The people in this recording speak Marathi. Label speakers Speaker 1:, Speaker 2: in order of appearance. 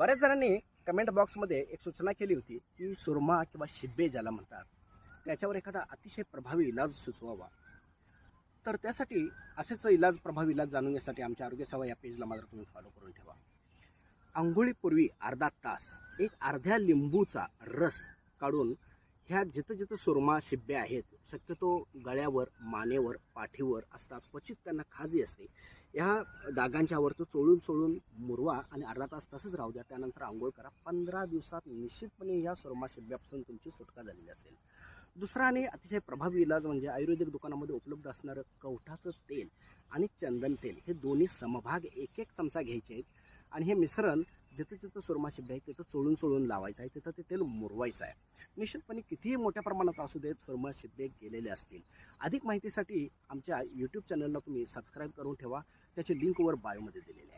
Speaker 1: बऱ्याच जणांनी कमेंट बॉक्समध्ये एक सूचना केली होती की सुरमा किंवा शिब्बे ज्याला म्हणतात त्याच्यावर एखादा अतिशय प्रभावी इलाज सुचवावा. तर त्यासाठी असेच प्रभावी इलाज जाणून घेण्यासाठी आमच्या आरोग्य सेवा या पेजला मात्र तुम्ही फॉलो करून ठेवा. अंघोळीपूर्वी अर्धा तास एक अर्ध्या लिंबूचा रस काढून ह्या जिथं जिथं सुरमा शिब्बे आहेत, शक्यतो गळ्यावर, मानेवर, पाठीवर असतात, क्वचित त्यांना खाजी असते, ह्या डागांच्या वर तो चोळून चोळून मुरवा आणि अर्धा तास तसंच राहू द्या. त्यानंतर आंघोळ करा. 15 दिवसात निश्चितपणे या सुरमा शिब्ब्यापासून तुमची सुटका झालेली असेल. दुसरा आणि अतिशय प्रभावी इलाज म्हणजे आयुर्वेदिक दुकानामध्ये उपलब्ध असणारं कवठाचं तेल आणि चंदन तेल हे दोन्ही समभाग 1-1 चमचा घ्यायचे आहेत आणि हे मिश्रण जिथं जिथं सुरमा शिब्बे आहे तिथं चोळून चोळून लावायचं आहे, तिथं ते तेल मुरवायचं आहे. निश्चितपणे कितीही मोठ्या प्रमाणात असू देत सुरमा शिब्बे गेलेले असतील. अधिक माहितीसाठी आमच्या यूट्यूब चॅनलला तुम्ही सबस्क्राईब करून ठेवा. त्याची लिंक वर बायोमध्ये दिलेली आहे.